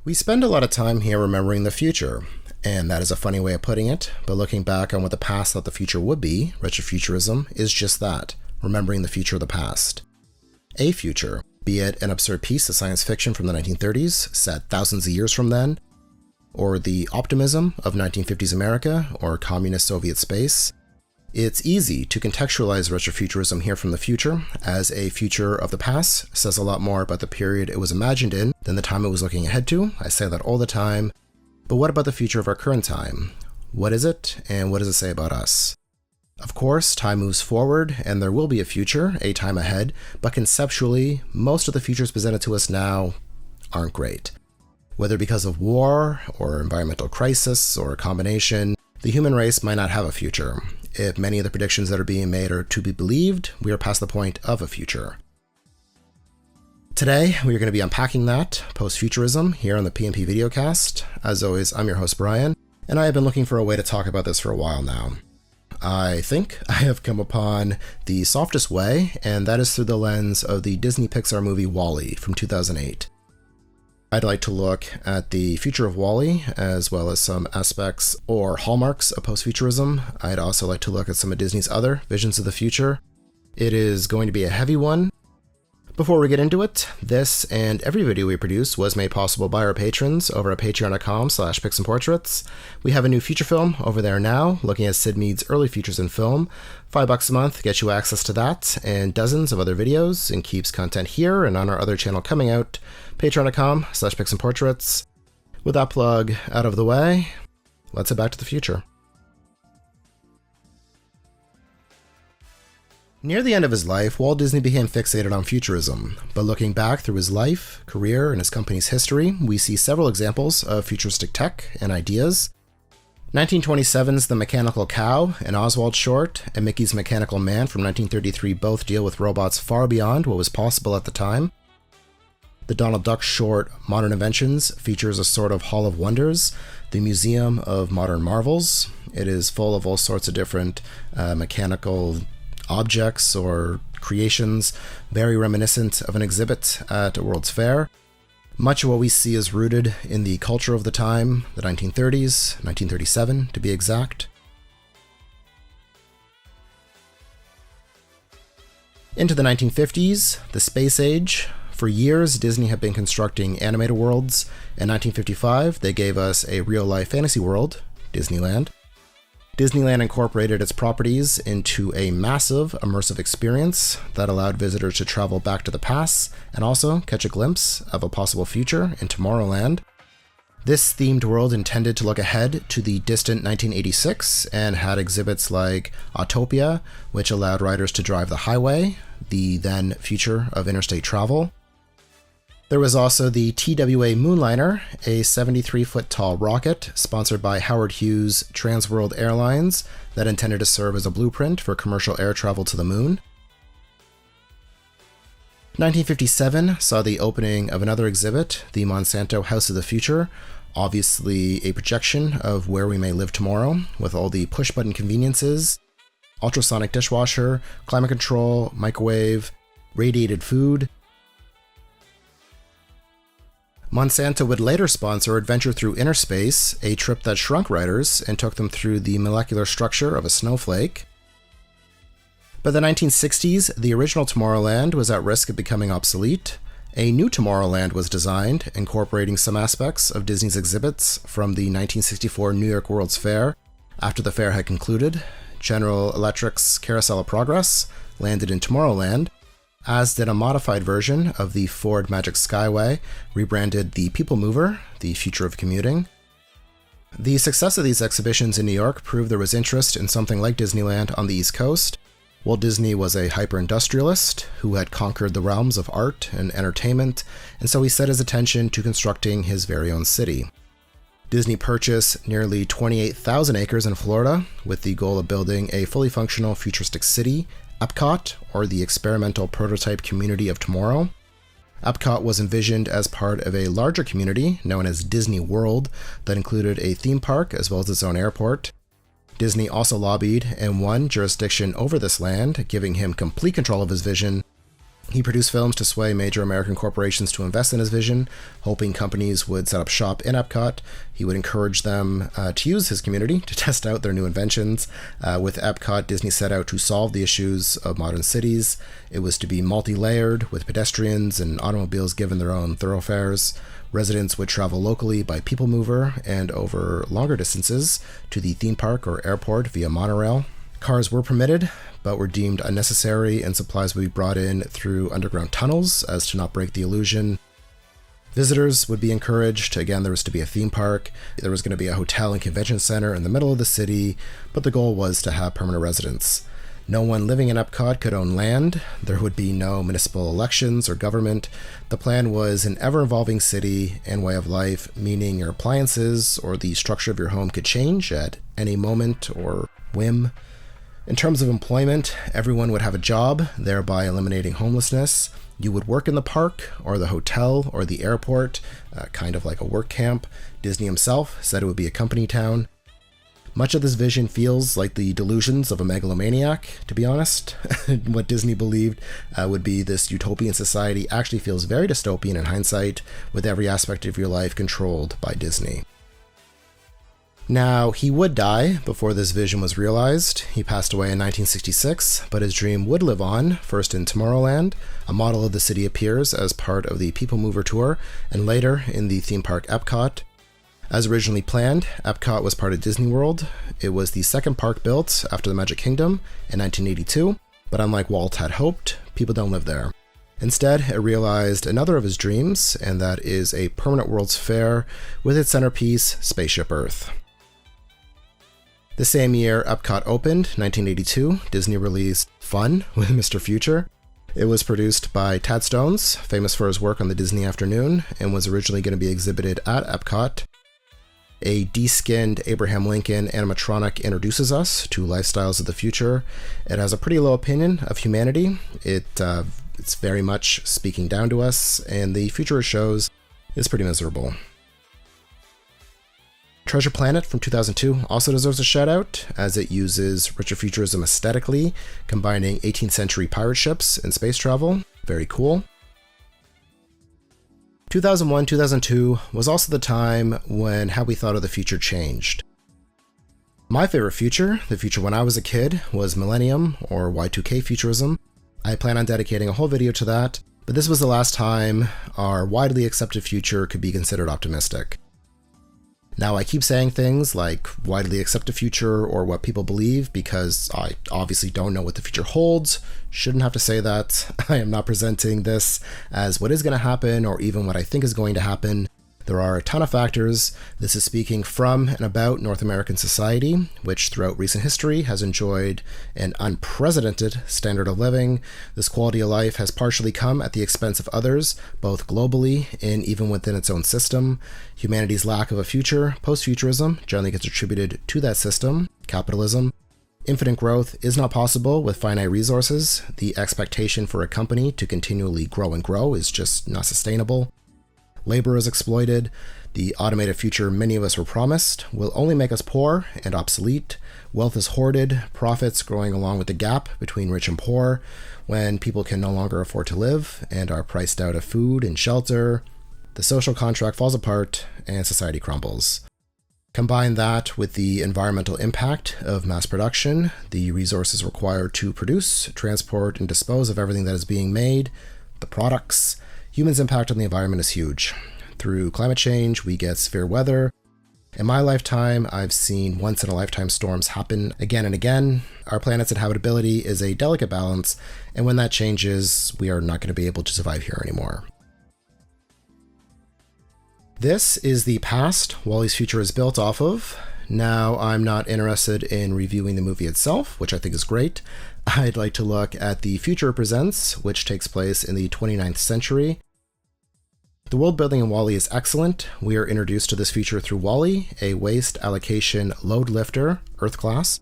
We spend a lot of time here remembering the future, and that is a funny way of putting it, but looking back on what the past thought the future would be, retrofuturism, is just that, remembering the future of the past. A future, be it an absurd piece of science fiction from the 1930s, set thousands of years from then, or the optimism of 1950s America or communist Soviet space. It's easy to contextualize retrofuturism here from the future, as a future of the past says a lot more about the period it was imagined in than the time it was looking ahead to. I say that all the time. But what about the future of our current time? What is it, and what does it say about us? Of course, time moves forward, and there will be a future, a time ahead, but conceptually, most of the futures presented to us now aren't great. Whether because of war, or environmental crisis, or a combination, the human race might not have a future. If many of the predictions that are being made are to be believed, we are past the point of a future. Today, we are going to be unpacking that, Post-Futurism, here on the PNP Videocast. As always, I'm your host Brian, and I have been looking for a way to talk about this for a while now. I think I have come upon the softest way, and that is through the lens of the Disney Pixar movie WALL-E from 2008. I'd like to look at the future of WALL-E, as well as some aspects or hallmarks of post-futurism. I'd also like to look at some of Disney's other visions of the future. It is going to be a heavy one. Before we get into it, this and every video we produce was made possible by our patrons over at patreon.com/pixandportraits. We have a new feature film over there now, looking at Sid Mead's early features in film. $5 a month gets you access to that and dozens of other videos, and keeps content here and on our other channel coming out, patreon.com/pixandportraits. With that plug out of the way, let's head back to the future. Near the end of his life, Walt Disney became fixated on futurism, but looking back through his life, career, and his company's history, we see several examples of futuristic tech and ideas. 1927's The Mechanical Cow, an Oswald short, and Mickey's Mechanical Man from 1933 both deal with robots far beyond what was possible at the time. The Donald Duck short, Modern Inventions, features a sort of Hall of Wonders, the Museum of Modern Marvels. It is full of all sorts of different mechanical objects or creations, very reminiscent of an exhibit at a World's Fair. Much of what we see is rooted in the culture of the time, the 1930s, 1937 to be exact. Into the 1950s, the space age. For years, Disney had been constructing animated worlds. In 1955, they gave us a real-life fantasy world, Disneyland. Disneyland incorporated its properties into a massive, immersive experience that allowed visitors to travel back to the past and also catch a glimpse of a possible future in Tomorrowland. This themed world intended to look ahead to the distant 1986 and had exhibits like Autopia, which allowed riders to drive the highway, the then future of interstate travel. There was also the TWA Moonliner, a 73-foot-tall rocket sponsored by Howard Hughes Transworld Airlines that intended to serve as a blueprint for commercial air travel to the moon. 1957 saw the opening of another exhibit, the Monsanto House of the Future, obviously a projection of where we may live tomorrow, with all the push-button conveniences, ultrasonic dishwasher, climate control, microwave, radiated food. Monsanto would later sponsor Adventure Through Inner Space, a trip that shrunk riders and took them through the molecular structure of a snowflake. By the 1960s, the original Tomorrowland was at risk of becoming obsolete. A new Tomorrowland was designed, incorporating some aspects of Disney's exhibits from the 1964 New York World's Fair. After the fair had concluded, General Electric's Carousel of Progress landed in Tomorrowland, as did a modified version of the Ford Magic Skyway, rebranded the People Mover, the future of commuting. The success of these exhibitions in New York proved there was interest in something like Disneyland on the East Coast. Walt Disney was a hyper-industrialist who had conquered the realms of art and entertainment, and so he set his attention to constructing his very own city. Disney purchased nearly 28,000 acres in Florida with the goal of building a fully functional futuristic city, Epcot, or the experimental prototype community of tomorrow. Epcot was envisioned as part of a larger community known as Disney World that included a theme park as well as its own airport. Disney also lobbied and won jurisdiction over this land, giving him complete control of his vision He produced films to sway major American corporations to invest in his vision, hoping companies would set up shop in Epcot. He would encourage them to use his community to test out their new inventions. With Epcot, Disney set out to solve the issues of modern cities. It was to be multi-layered, with pedestrians and automobiles given their own thoroughfares. Residents would travel locally by people mover and over longer distances to the theme park or airport via monorail. Cars were permitted, but were deemed unnecessary, and supplies would be brought in through underground tunnels as to not break the illusion. Visitors would be encouraged. Again, there was to be a theme park. There was going to be a hotel and convention center in the middle of the city, but the goal was to have permanent residents. No one living in Epcot could own land. There would be no municipal elections or government. The plan was an ever-evolving city and way of life, meaning your appliances or the structure of your home could change at any moment or whim. In terms of employment, everyone would have a job, thereby eliminating homelessness. You would work in the park, or the hotel, or the airport, kind of like a work camp. Disney himself said it would be a company town. Much of this vision feels like the delusions of a megalomaniac, to be honest. What Disney believed would be this utopian society actually feels very dystopian in hindsight, with every aspect of your life controlled by Disney. Now, he would die before this vision was realized. He passed away in 1966, but his dream would live on, first in Tomorrowland. A model of the city appears as part of the People Mover Tour, and later in the theme park Epcot. As originally planned, Epcot was part of Disney World. It was the second park built after the Magic Kingdom in 1982, but unlike Walt had hoped, people don't live there. Instead, it realized another of his dreams, and that is a permanent World's Fair with its centerpiece, Spaceship Earth. The same year Epcot opened, 1982, Disney released Fun with Mr. Future. It was produced by Tad Stones, famous for his work on the Disney Afternoon, and was originally going to be exhibited at Epcot. A de-skinned Abraham Lincoln animatronic introduces us to lifestyles of the future. It has a pretty low opinion of humanity. It's very much speaking down to us, and the future it shows is pretty miserable. Treasure Planet from 2002 also deserves a shout out, as it uses retrofuturism aesthetically, combining 18th century pirate ships and space travel. Very cool. 2001-2002 was also the time when how we thought of the future changed. My favorite future, the future when I was a kid, was Millennium, or Y2K futurism. I plan on dedicating a whole video to that, but this was the last time our widely accepted future could be considered optimistic. Now, I keep saying things like widely accepted future or what people believe because I obviously don't know what the future holds. Shouldn't have to say that. I am not presenting this as what is going to happen or even what I think is going to happen. There are a ton of factors. This is speaking from and about North American society, which throughout recent history has enjoyed an unprecedented standard of living. This quality of life has partially come at the expense of others, both globally and even within its own system. Humanity's lack of a future, post-futurism, generally gets attributed to that system, capitalism. Infinite growth is not possible with finite resources. The expectation for a company to continually grow and grow is just not sustainable. Labor is exploited. The automated future many of us were promised will only make us poor and obsolete. Wealth is hoarded, profits growing along with the gap between rich and poor, when people can no longer afford to live and are priced out of food and shelter. The social contract falls apart and society crumbles. Combine that with the environmental impact of mass production, the resources required to produce, transport, and dispose of everything that is being made, the products. Humans' impact on the environment is huge. Through climate change, we get severe weather. In my lifetime, I've seen once-in-a-lifetime storms happen again and again. Our planet's inhabitability is a delicate balance, and when that changes, we are not going to be able to survive here anymore. This is the past WALL-E's future is built off of. Now, I'm not interested in reviewing the movie itself, which I think is great. I'd like to look at the future it presents, which takes place in the 29th century. The world building in WALL-E is excellent. We are introduced to this future through WALL-E, a waste allocation load lifter, Earth class.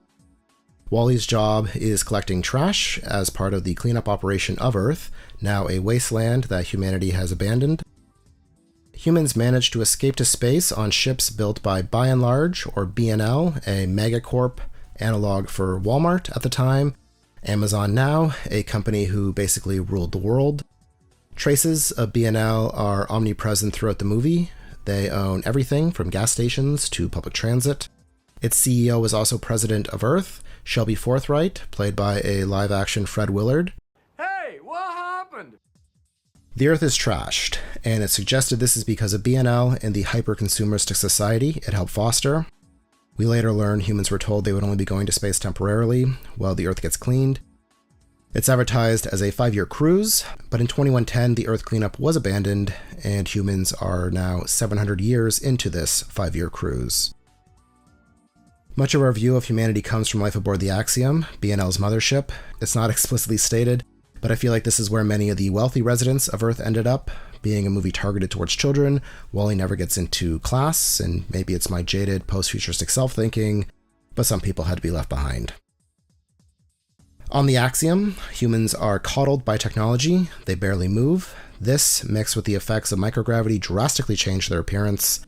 WALL-E's job is collecting trash as part of the cleanup operation of Earth, now a wasteland that humanity has abandoned. Humans manage to escape to space on ships built by and Large, or B&L, a megacorp analog for Walmart at the time. Amazon now, a company who basically ruled the world. Traces of BNL are omnipresent throughout the movie. They own everything from gas stations to public transit. Its CEO is also president of Earth, Shelby Forthright, played by a live-action Fred Willard. Hey, what happened? The Earth is trashed, and it's suggested this is because of BNL and the hyper-consumeristic society it helped foster. We later learn humans were told they would only be going to space temporarily while the Earth gets cleaned. It's advertised as a 5-year cruise, but in 2110 the Earth cleanup was abandoned, and humans are now 700 years into this 5-year cruise. Much of our view of humanity comes from life aboard the Axiom, BNL's mothership. It's not explicitly stated, but I feel like this is where many of the wealthy residents of Earth ended up. Being a movie targeted towards children, Wall-E never gets into class, and maybe it's my jaded post-futuristic self-thinking, but some people had to be left behind. On the Axiom, humans are coddled by technology, they barely move. This, mixed with the effects of microgravity, drastically change their appearance.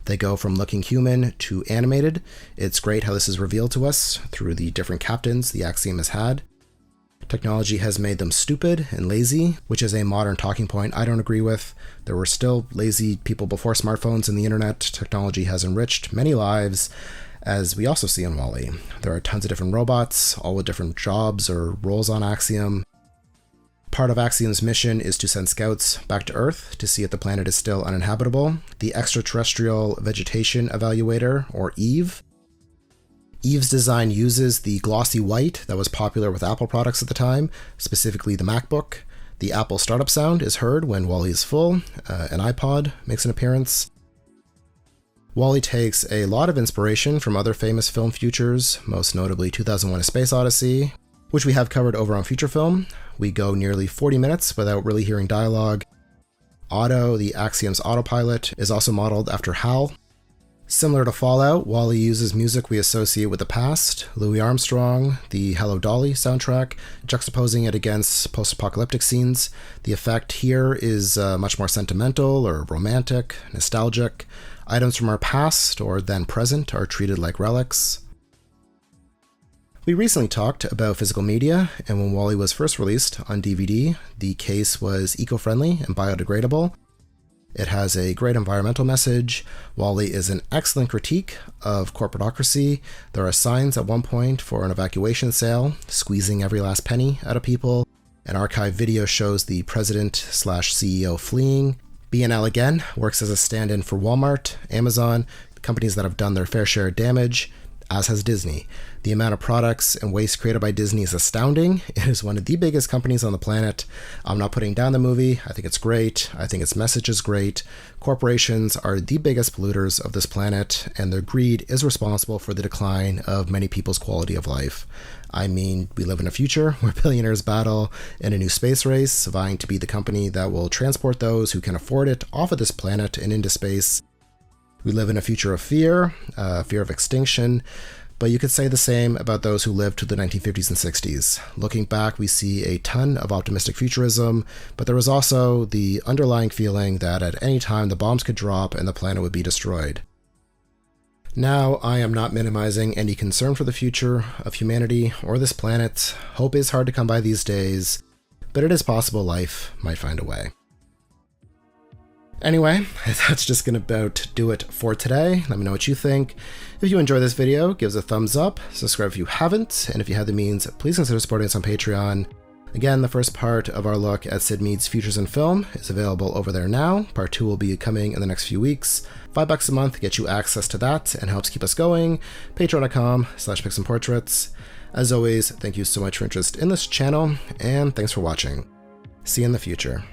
They go from looking human to animated. It's great how this is revealed to us through the different captains the Axiom has had. Technology has made them stupid and lazy, which is a modern talking point I don't agree with. There were still lazy people before smartphones and the internet. Technology has enriched many lives, as we also see in Wall-E. There are tons of different robots, all with different jobs or roles on Axiom. Part of Axiom's mission is to send scouts back to Earth to see if the planet is still uninhabitable. The Extraterrestrial Vegetation Evaluator, or EVE. EVE's design uses the glossy white that was popular with Apple products at the time, specifically the MacBook. The Apple startup sound is heard when Wall-E is full. An iPod makes an appearance. Wall-E takes a lot of inspiration from other famous film futures, most notably 2001: A Space Odyssey, which we have covered over on Future Film. We go nearly 40 minutes without really hearing dialogue. Otto, the Axiom's autopilot, is also modeled after HAL. Similar to Fallout, Wall-E uses music we associate with the past, Louis Armstrong, the Hello Dolly soundtrack, juxtaposing it against post-apocalyptic scenes. The effect here is much more sentimental or romantic, nostalgic. Items from our past or then present are treated like relics. We recently talked about physical media, and when Wall-E was first released on DVD, the case was eco-friendly and biodegradable. It has a great environmental message. Wall-E is an excellent critique of corporatocracy. There are signs at one point for an evacuation sale, squeezing every last penny out of people. An archive video shows the president/CEO fleeing. BNL again works as a stand-in for Walmart, Amazon, companies that have done their fair share of damage, as has Disney. The amount of products and waste created by Disney is astounding. It is one of the biggest companies on the planet. I'm not putting down the movie. I think it's great. I think its message is great. Corporations are the biggest polluters of this planet, and their greed is responsible for the decline of many people's quality of life. I mean, we live in a future where billionaires battle in a new space race, vying to be the company that will transport those who can afford it off of this planet and into space. We live in a future of fear of extinction, but you could say the same about those who lived to the 1950s and 60s. Looking back, we see a ton of optimistic futurism, but there was also the underlying feeling that at any time the bombs could drop and the planet would be destroyed. Now, I am not minimizing any concern for the future of humanity or this planet. Hope is hard to come by these days, but it is possible life might find a way. Anyway, that's just gonna about do it for today. Let me know what you think. If you enjoyed this video, give us a thumbs up, subscribe if you haven't, and if you have the means, please consider supporting us on Patreon. Again, the first part of our look at Sid Mead's Futures in Film is available over there now. Part 2 will be coming in the next few weeks. $5 a month gets you access to that and helps keep us going. Patreon.com/PixandPortraits. As always, thank you so much for your interest in this channel, and thanks for watching. See you in the future.